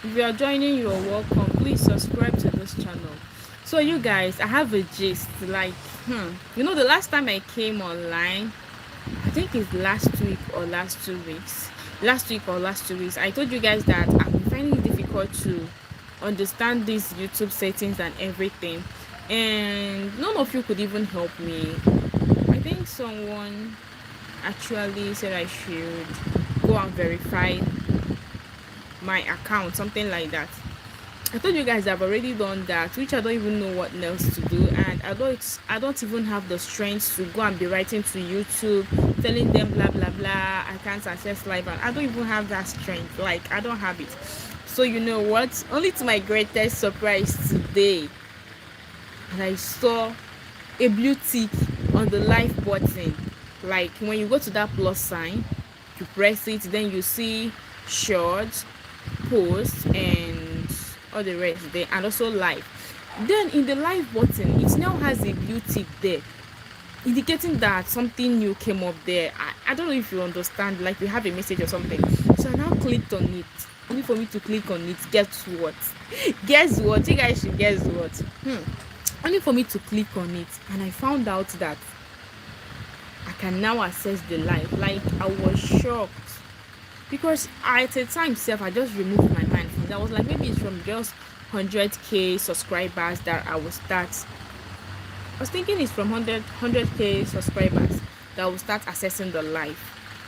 If you are joining, you're welcome. Please subscribe to this channel. So you guys, I have a gist. Like, the last time I came online, I think it's last week or last 2 weeks. Last week or last 2 weeks, I told you guys that I've been finding it difficult to understand these YouTube settings and everything, and none of you could even help me. I think someone actually said I should go and verify my account, something like that. I told you guys I've already done that, which I don't even know what else to do, and I don't even have the strength to go and be writing to YouTube, telling them blah blah blah. I can't access live, and I don't even have that strength. Like, I don't have it. So you know what? Only to my greatest surprise today, and I saw a blue tick on the live button. Like, when you go to that plus sign, you press it, then you see short, post, and all the rest there, and also live. Then in the live button, it now has a blue tick there, indicating that something new came up there. I don't know if you understand, like you have a message or something. So I now clicked on it. Only for me to click on it, guess what? Guess what? You guys should guess what? Only for me to click on it, and I found out that I can now access the live. Like, I was shocked because at a time self I just removed my mind from that. I was like, maybe it's from just 100k subscribers that I will start. I was thinking it's from 100k subscribers that I will start accessing the live,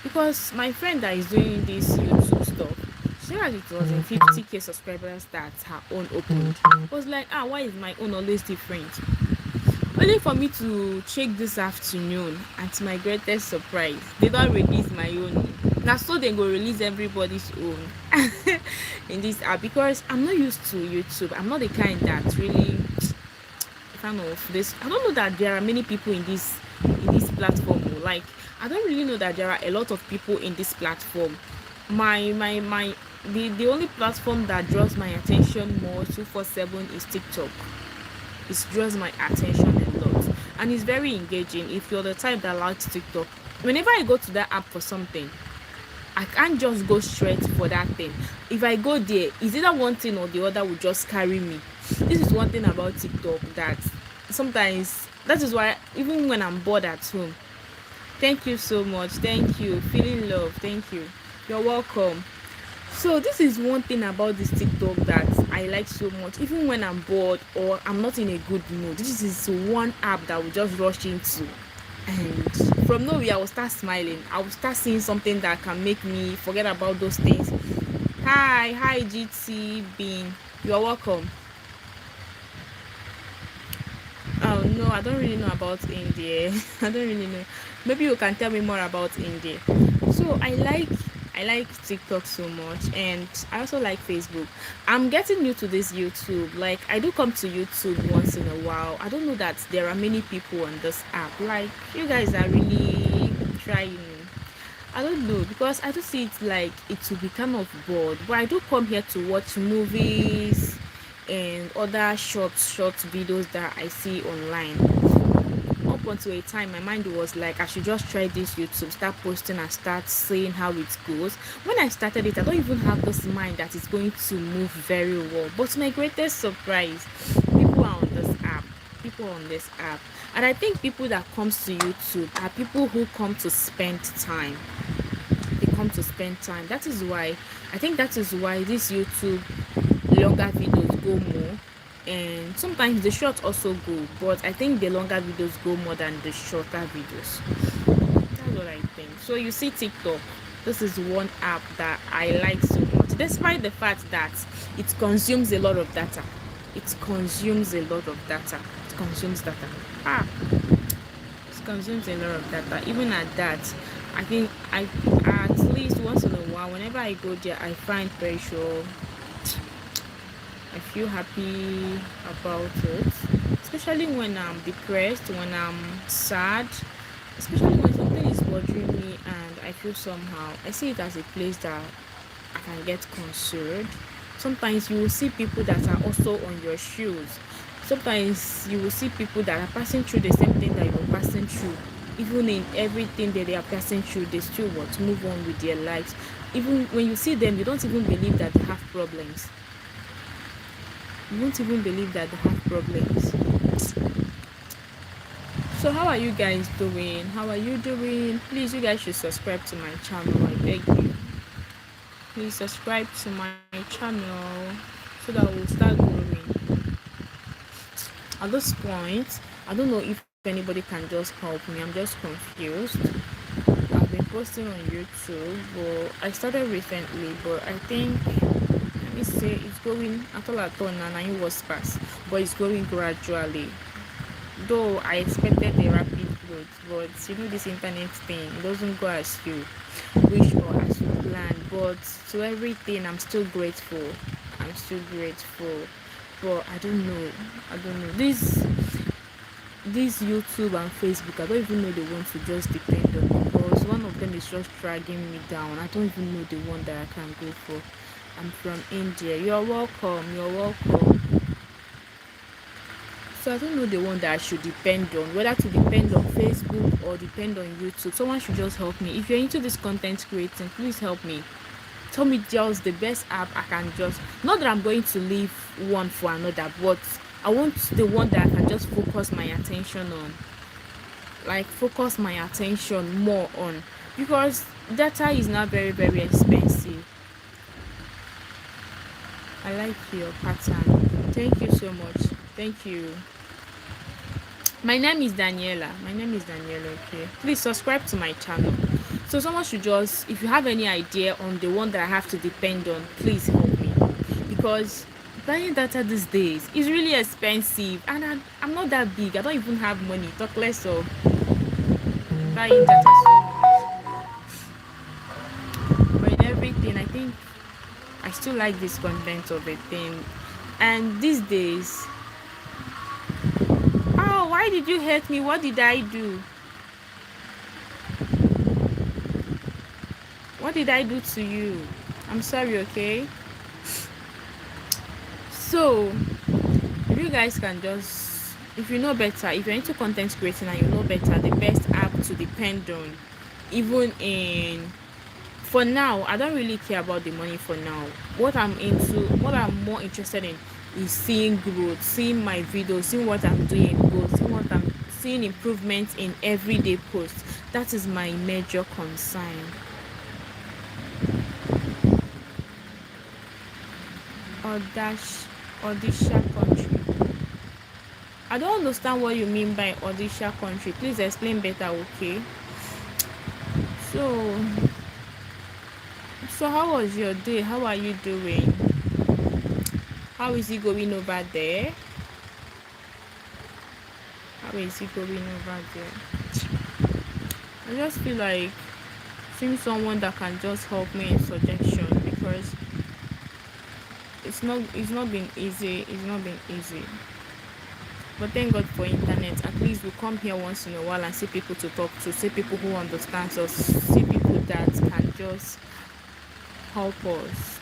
because my friend that is doing this YouTube stuff, she said that it was in 50k subscribers that her own opened. I was like, why is my own always different? Only for me to check this afternoon, and to my greatest surprise, they don't release my own. Now, so they go release everybody's own in this app, because I'm not used to YouTube. I'm not the kind that really fan of this. I don't know that there are many people in this platform. Like, I don't really know that there are a lot of people in this platform. The only platform that draws my attention more 247 is TikTok. It draws my attention a lot, and it's very engaging. If you're the type that likes TikTok, whenever I go to that app for something, I can't just go straight for that thing. If I go there, is either one thing or the other will just carry me. This is one thing about TikTok, that sometimes, that is why even when I'm bored at home, thank you so much, thank you, feeling love, thank you, you're welcome. So this is one thing about this TikTok that I like so much. Even when I'm bored or I'm not in a good mood, this is one app that will just rush into, and from nowhere I will start smiling. I will start seeing something that can make me forget about those things. Hi GT Bean, you're welcome. Oh no, I don't really know about India. I don't really know. Maybe you can tell me more about India. So I like TikTok so much, and I also like Facebook. I'm getting new to this YouTube. Like, I do come to YouTube once in a while. I don't know that there are many people on this app. Like, you guys are really trying. I don't know, because I do see it like it will be kind of bored. But I do come here to watch movies and other short videos that I see online. Up until a time, my mind was like, I should just try this YouTube, start posting and start seeing how it goes. When I started it, I don't even have this mind that it's going to move very well. But to my greatest surprise, people are on this app. People on this app. And I think people that comes to YouTube are people who come to spend time. They come to spend time. That is why this YouTube longer videos go more, and sometimes the short also go, but I think the longer videos go more than the shorter videos. That's what I think. So you see, TikTok, this is one app that I like so much, despite the fact that it consumes a lot of data. It consumes a lot of data. It consumes data. It consumes a lot of data. Even at that, I think I at least once in a while, whenever I go there, I find pressure. I feel happy about it, especially when I'm depressed, when I'm sad, especially when something is bothering me and I feel somehow. I see it as a place that I can get consoled. Sometimes you will see people that are also on your shoes. Sometimes you will see people that are passing through the same thing that you're passing through. Even in everything that they are passing through, they still want to move on with their lives. Even when you see them, you don't even believe that they have problems. You won't even believe that they have problems. So how are you guys doing? How are you doing? Please, you guys should subscribe to my channel. I beg you. Please subscribe to my channel so that we'll start growing. At this point, I don't know if anybody can just help me. I'm just confused. I've been posting on YouTube, but I started recently, but I think, let me say, it's going at all now, and it was fast, but it's going gradually. Though I expected a rapid growth, but this internet thing, it doesn't go as you wish or as you plan. But to everything, I'm still grateful. I'm still grateful. But I don't know. This YouTube and Facebook, I don't even know the one to just depend on, because one of them is just dragging me down. I don't even know the one that I can go for. I'm from India. You're welcome. You're welcome. So I don't know the one that I should depend on, whether to depend on Facebook or depend on YouTube. Someone should just help me. If you're into this content creating, please help me. Tell me just the best app I can just, not that I'm going to leave one for another, but I want the one that I can just focus my attention on. Like focus my attention more on, because data is not very, very expensive. I like your pattern. Thank you so much. Thank you. My name is Deniella. Okay. Please subscribe to my channel. So someone should just, if you have any idea on the one that I have to depend on, please help me. Because buying data these days is really expensive, and I'm not that big. I don't even have money. Talk less of buying data so much. But in everything, I think I still like this content of a thing. And these days, oh, why did you hate me? What did I do? What did I do to you? I'm sorry, okay? So, if you guys can just, if you know better, if you're into content creating and you know better, the best app to depend on, even in, for now, I don't really care about the money for now. What I'm more interested in is seeing growth, seeing my videos, seeing what I'm doing growth, seeing improvements in everyday posts. That is my major concern. Odisha country. I don't understand what you mean by Odisha country. Please explain better, okay? So how was your day? How are you doing? How is it going over there? I just feel like seeing someone that can just help me in suggestion, because it's not been easy. But thank God for internet. At least we come here once in a while and see people to talk to, see people who understand us, see people that can just help us,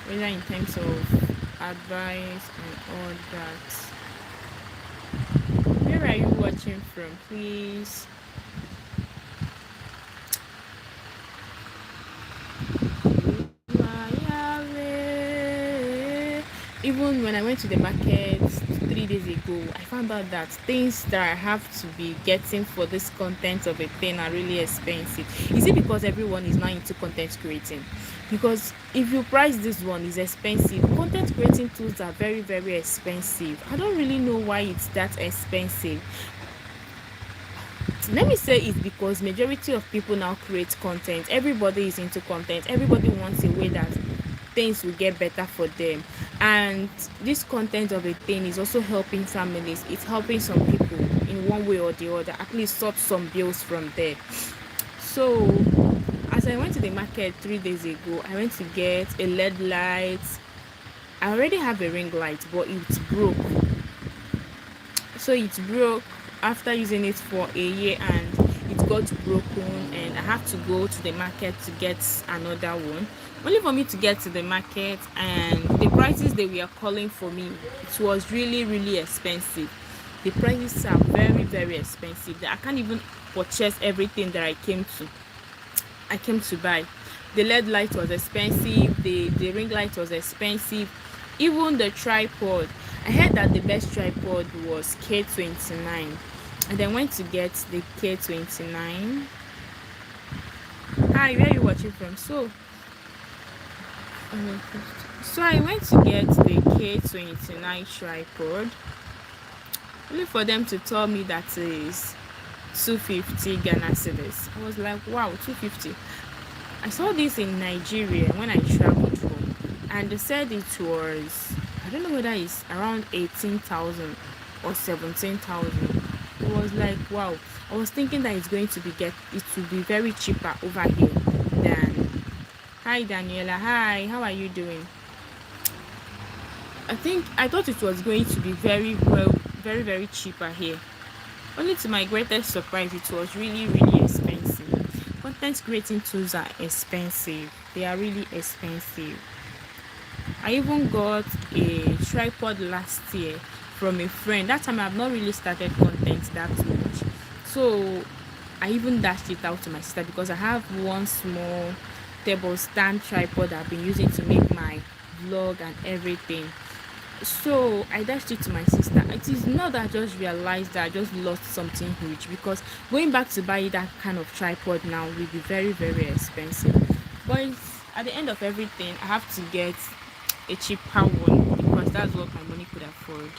whether in terms of advice and all that. Where are you watching from, please? Even when I went to the market 3 days ago, I found out that things that I have to be getting for this content of a thing are really expensive. Is it because everyone is not into content creating? Because if you price this one, is expensive. Content creating tools are very, very expensive. I don't really know why it's that expensive. Let me say it's because majority of people now create content. Everybody is into content. Everybody wants a way that things will get better for them, and this content of a thing is also helping families. It's helping some people in one way or the other, at least sort some bills from there. So as I went to the market 3 days ago, I went to get a LED light. I already have a ring light, but it's broke. So it's broke after using it for a year, and it got broken, and I have to go to the market to get another one, only for me to get to the market, and the prices they were calling for me, it was really, really expensive. The prices are very, very expensive. I can't even purchase everything that I came to buy. The LED light was expensive, the ring light was expensive, even the tripod. I heard that the best tripod was K29, and then went to get the K29. Hi, where are you watching from? So I went to get the K29 tripod, only for them to tell me that is 250 Ghana cedis. I was like, wow, 250. I saw this in Nigeria when I traveled home, and they said it was, I don't know whether it's around 18,000 or 17,000. It was like, wow. I was thinking that it will be very cheaper over here than. Hi Daniela, hi, how are you doing? I thought it was going to be very well, very very cheaper here. Only to my greatest surprise, it was really really expensive. Content creating tools are expensive. They are really expensive. I even got a tripod last year from a friend. That time I've not really started content that much. So I even dashed it out to my sister because I have one small table stand tripod I've been using to make my vlog and everything. So I dashed it to my sister. It is not that I just realized that I just lost something huge, because going back to buy that kind of tripod now will be very very expensive. But at the end of everything, I have to get a cheaper one because that's what my money could afford.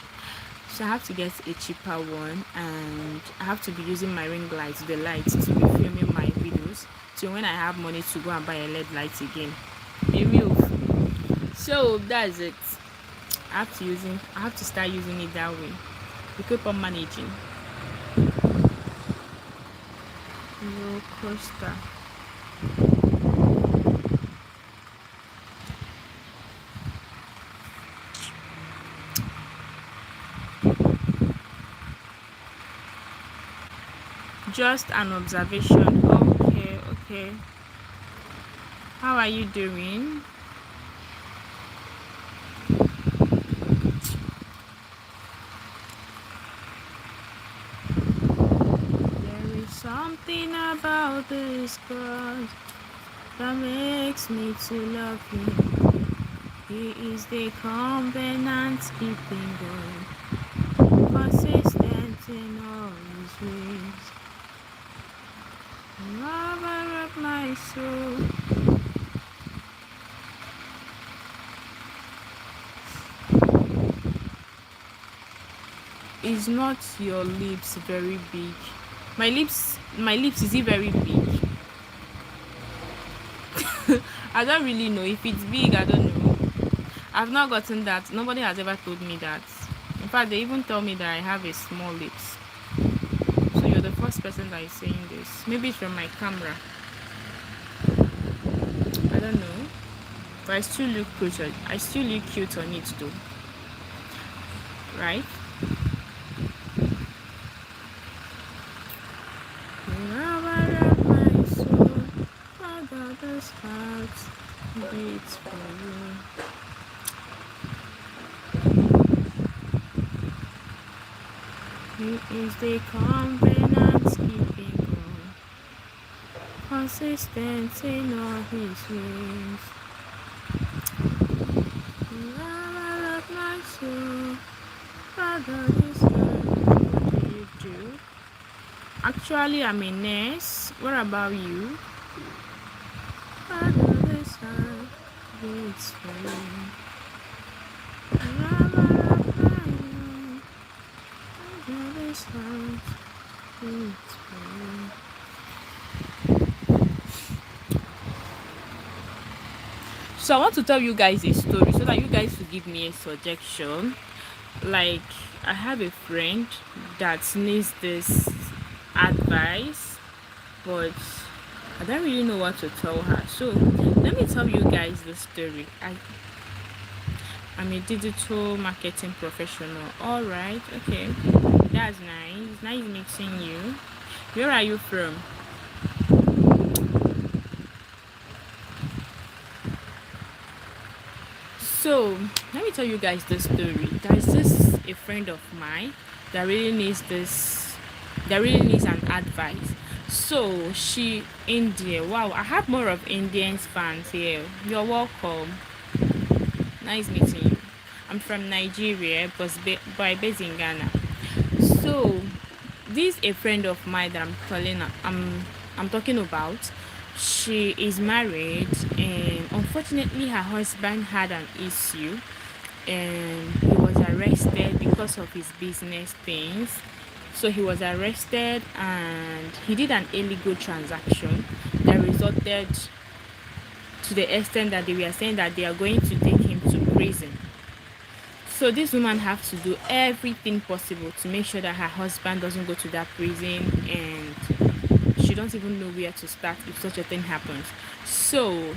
So I have to get a cheaper one, and I have to be using my ring lights, the lights, to be filming my videos. So when I have money to go and buy a LED light again, a real. So that's it. I have to start using it that way. We keep on managing. Roller coaster. Just an observation. Okay, okay. How are you doing? There is something about this God that makes me to love him. He is the covenant keeping God, consistent in all his ways. Lover of my soul. Is not your lips very big? My lips, is it very big? I don't really know. If it's big, I don't know. I've not gotten that. Nobody has ever told me that. In fact, they even tell me that I have a small lips. So you're the first person that is saying this. Maybe it's from my camera. I don't know. But I still look cute. I still look cute on it though. Right? Lover of my soul, my daughter's heart beats for you. He is the covenant keeping God, consistent in all his ways. Lover of my soul, my daughter's heart. What do you do? Actually, I'm a nurse. What about you? Father's heart beats for you. Lover of my own, father's heart beats for you. So I want to tell you guys a story so that you guys will give me a suggestion. Like, I have a friend that needs this advice, but I don't really know what to tell her. So let me tell you guys the story. I'm a digital marketing professional. All right, okay, that's nice. Nice meeting you. Where are you from? So let me tell you guys the story. There's this a friend of mine that really needs this, that really needs an advice. So she India. Wow, I have more of Indians fans here. You're welcome. Nice meeting you. I'm from Nigeria, but I based in Ghana. So this a friend of mine that I'm talking about. She is married, and unfortunately her husband had an issue, and he was arrested because of his business things. So he was arrested and he did an illegal transaction that resulted to the extent that they were saying that they are going to take him to prison. So this woman have to do everything possible to make sure that her husband doesn't go to that prison, and she don't even know where to start if such a thing happens. So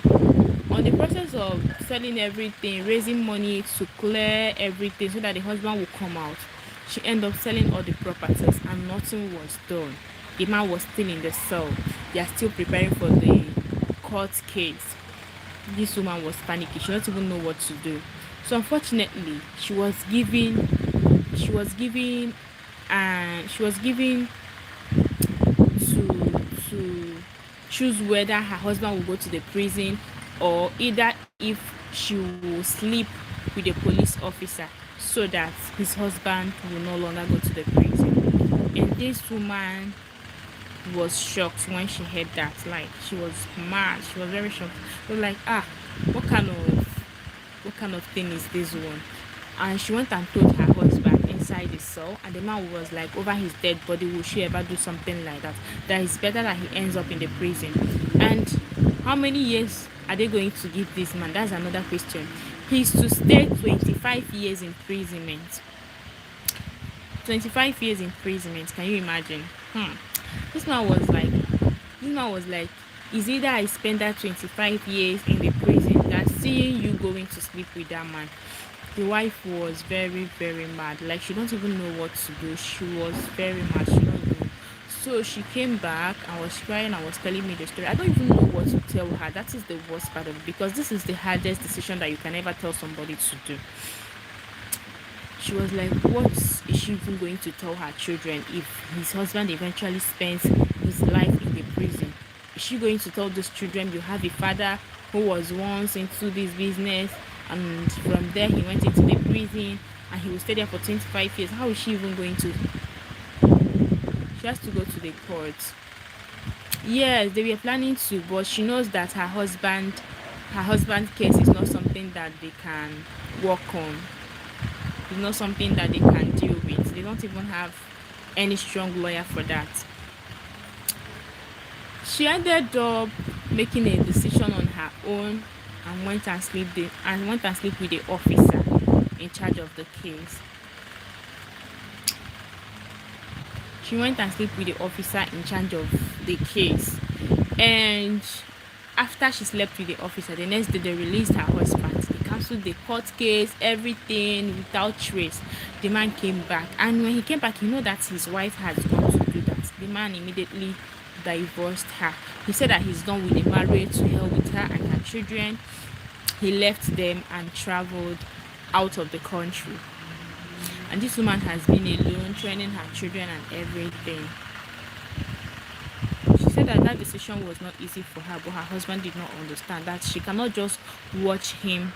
on the process of selling everything, raising money to clear everything so that the husband will come out, she ended up selling all the properties and nothing was done. The man was still in the cell. They are still preparing for the court case. This woman was panicking. She didn't even know what to do. So unfortunately, she was given to choose whether her husband will go to the prison, or either if she will sleep with a police officer so that his husband will no longer go to the prison. And this woman was shocked when she heard that. Like, she was mad. She was very shocked. She was like, what kind of what kind of thing is this one? And she went and told her husband inside the cell, and the man was like, over his dead body, will she ever do something like that? That it's better that he ends up in the prison. And how many years are they going to give this man? That's another question. He's to stay 25 years imprisonment. 25 years imprisonment. Can you imagine? This man was like, this man was like, is either I spend that 25 years in the prison than seeing you going to sleep with that man. The wife was very, very mad. Like, she don't even know what to do. She was very mad. She don't know. So she came back and was crying and was telling me the story. I don't even know what to tell her. That is the worst part of it, because this is the hardest decision that you can ever tell somebody to do. She was like, what is she even going to tell her children if his husband eventually spends his life in the prison? Is she going to tell those children, you have a father who was once into this business, and from there he went into the prison and he will stay there for 25 years? How is she even going to? She has to go to the court. Yes, they were planning to, but she knows that her husband's case is not something that they can work on. It's not something that they can deal with. They don't even have any strong lawyer for that. She ended up making a decision on her own and went and sleep with the officer in charge of the case. She went and slept with the officer in charge of the case. And after she slept with the officer, the next day they released her husband. They cancelled the court case, everything without trace. The man came back, and when he came back, he know that his wife has gone to do that. The man immediately divorced her. He said that he's done with the marriage, to hell with her and her children. He left them and traveled out of the country. And this woman has been alone, training her children and everything. She said that that decision was not easy for her, but her husband did not understand that she cannot just watch him.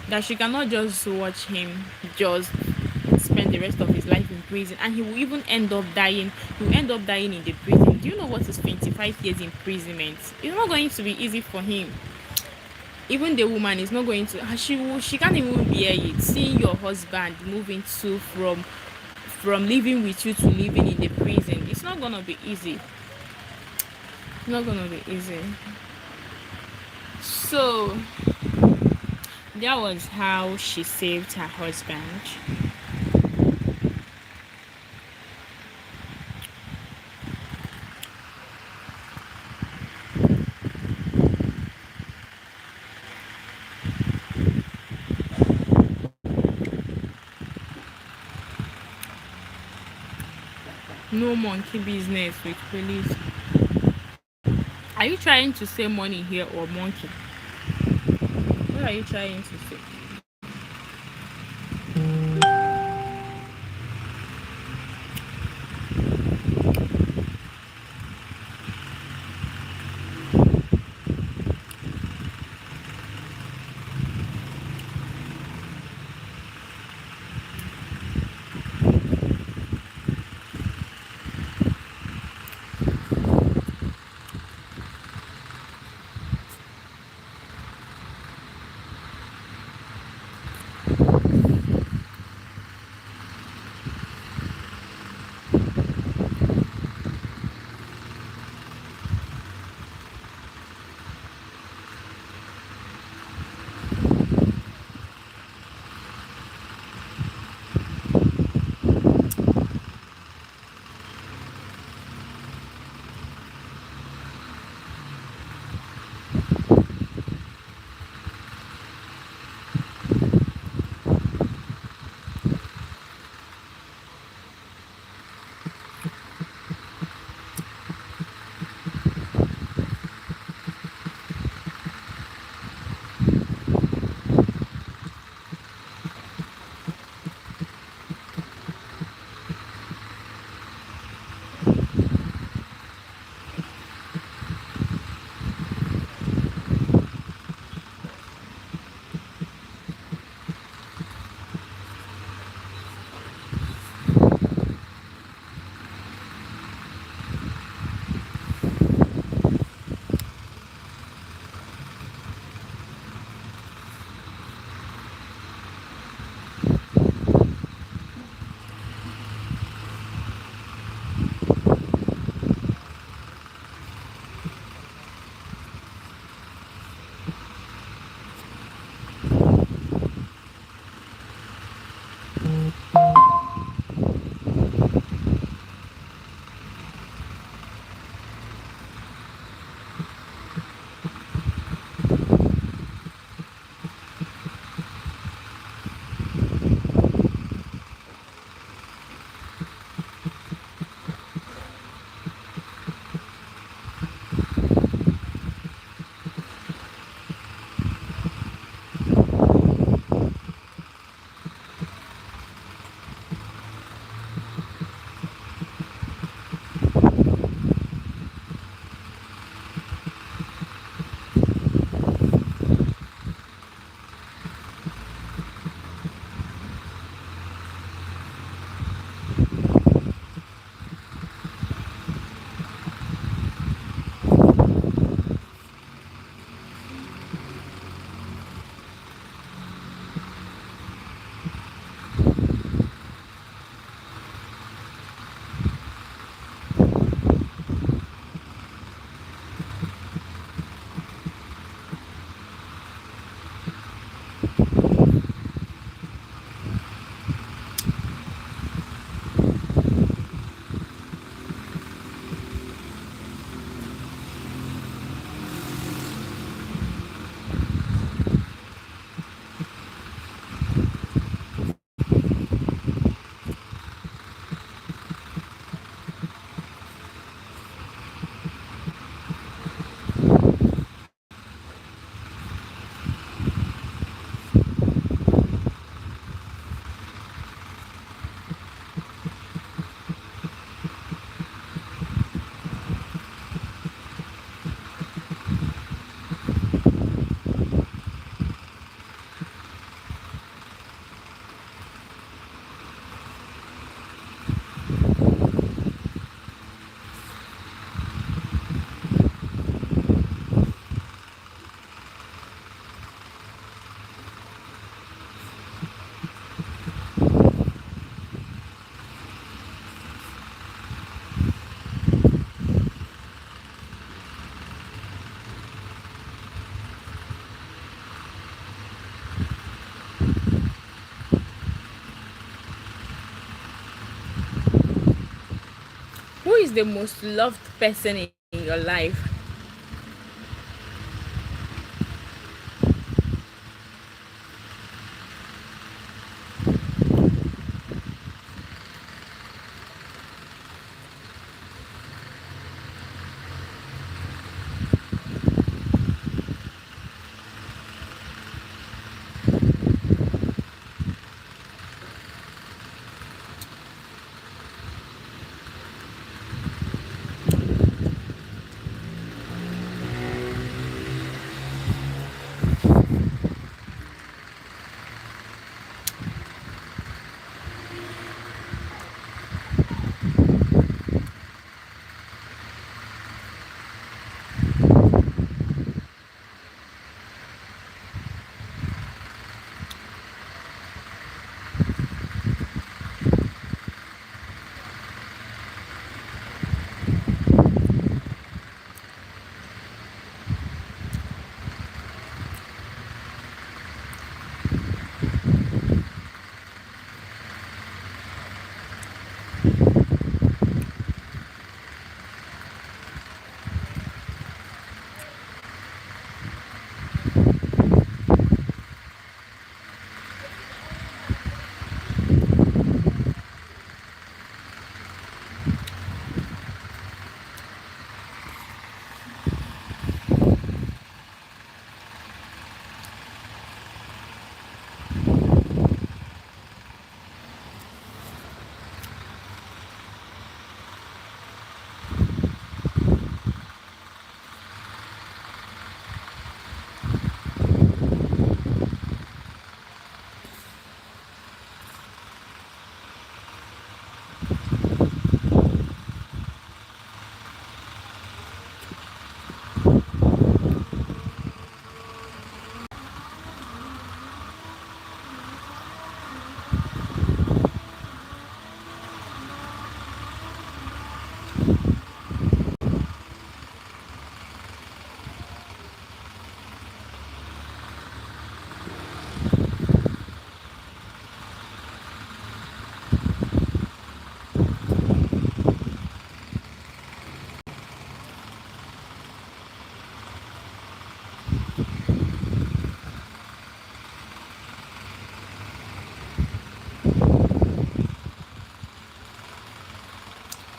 That she cannot just watch him just spend the rest of his life in prison, and he will even end up dying. He will end up dying in the prison. Do you know what is 25 years imprisonment? It's not going to be easy for him. Even the woman is not going to. She can't even bear it. Seeing your husband moving to from living with you to living in the prison. It's not gonna be easy. It's not gonna be easy. So that was how she saved her husband. No monkey business with police. Are you trying to say money here or monkey? What are you trying to say? Who is the most loved person in your life?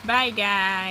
Bye, guys.